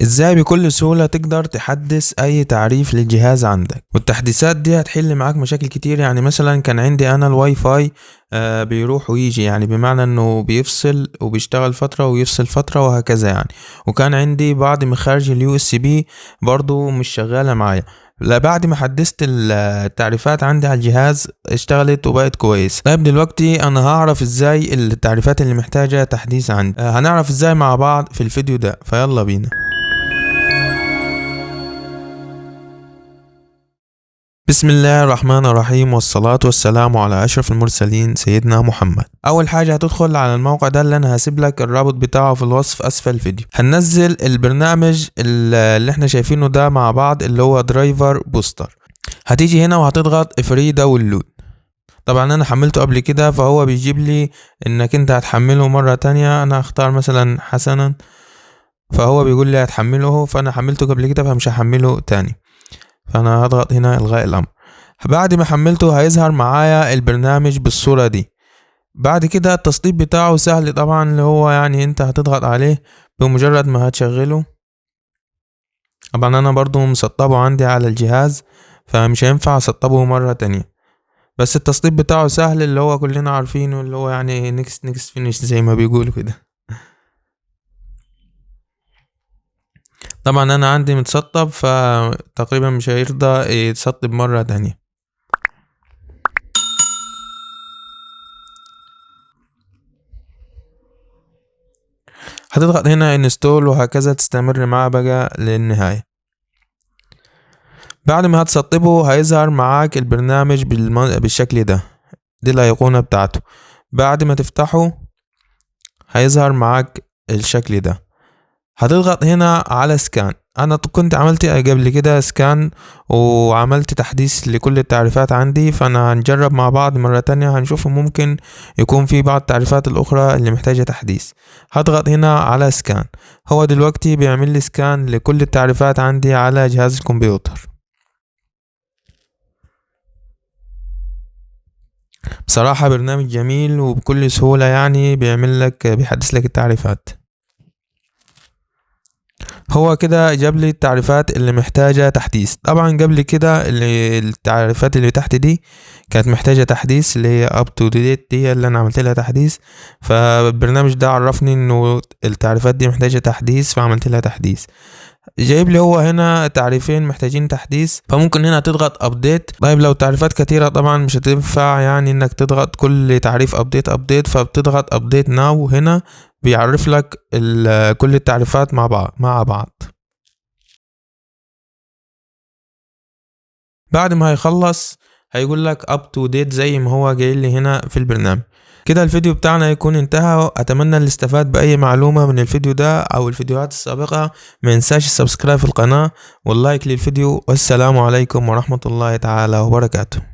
ازاي بكل سهولة تقدر تحدث اي تعريف للجهاز عندك، والتحديثات دي هتحل معاك مشاكل كتير. يعني مثلا كان عندي انا الواي فاي بيروح ويجي، يعني بمعنى انه بيفصل وبيشتغل فترة ويفصل فترة وهكذا يعني. وكان عندي بعض مخارج اليو اس بي برضو مش شغالة معايا. لا، بعد ما حدثت التعريفات عندي على الجهاز اشتغلت وبقت كويس. طيب دلوقتي انا هعرف ازاي التعريفات اللي محتاجة تحديث عندي. هنعرف ازاي مع بعض في الفيديو ده، فيلا بينا. بسم الله الرحمن الرحيم، والصلاة والسلام على أشرف المرسلين سيدنا محمد. أول حاجة هتدخل على الموقع ده اللي أنا هسيب لك الرابط بتاعه في الوصف أسفل الفيديو. هننزل البرنامج اللي احنا شايفينه ده مع بعض اللي هو درايفر بوستر. هتيجي هنا وهتضغط فري داونلود. طبعا أنا حملته قبل كده فهو بيجيب لي إنك أنت هتحمله مرة تانية. أنا هختار مثلا حسنا، فهو بيقول لي هتحمله، فأنا حملته قبل كده فمش هحمله تاني. فانا هضغط هنا الغاء الامر. بعد ما حملته هيظهر معايا البرنامج بالصورة دي. بعد كده التسطيب بتاعه سهل طبعا، اللي هو يعني انت هتضغط عليه بمجرد ما هتشغله. طبعا انا برضو مسطبه عندي على الجهاز فمش هينفع اسطبه مرة تانية، بس التسطيب بتاعه سهل اللي هو كلنا عارفينه، اللي هو يعني نكست فينيش زي ما بيقولوا كده. طبعا انا عندي متسطب فتقريبا مش هيرضى يتسطب مرة تانية. هتضغط هنا انستول وهكذا تستمر معاه بقى للنهاية. بعد ما هتسطبه هيظهر معاك البرنامج بالشكل ده، دي الأيقونة بتاعته. بعد ما تفتحه هيظهر معاك الشكل ده. هتضغط هنا على سكان. انا كنت عملت قبل كده سكان وعملت تحديث لكل التعريفات عندي، فانا هنجرب مع بعض مرة تانية هنشوف ممكن يكون في بعض التعريفات الاخرى اللي محتاجة تحديث. هضغط هنا على سكان. هو دلوقتي بيعمل لي سكان لكل التعريفات عندي على جهاز الكمبيوتر. بصراحة برنامج جميل وبكل سهولة يعني بيحدث لك التعريفات. هو كده جاب لي التعريفات اللي محتاجة تحديث. طبعا قبل كده التعريفات اللي تحت دي كانت محتاجة تحديث، اللي هي up to date دي اللي انا عملت لها تحديث. فالبرنامج ده عرفني انه التعريفات دي محتاجة تحديث فعملت لها تحديث. جايب لي هو هنا تعريفين محتاجين تحديث، فممكن هنا تضغط ابديت. طيب لو تعريفات كتيرة طبعا مش هتنفع يعني انك تضغط كل تعريف ابديت، فبتضغط ابديت ناو. هنا بيعرف لك كل التعريفات مع بعض. بعد ما هيخلص هيقول لك up to date زي ما هو جاي لي هنا في البرنامج. كده الفيديو بتاعنا يكون انتهى. اتمنى اللي استفاد باي معلومة من الفيديو ده او الفيديوهات السابقة ما ينساش السبسكرايب في القناة واللايك للفيديو. والسلام عليكم ورحمة الله تعالى وبركاته.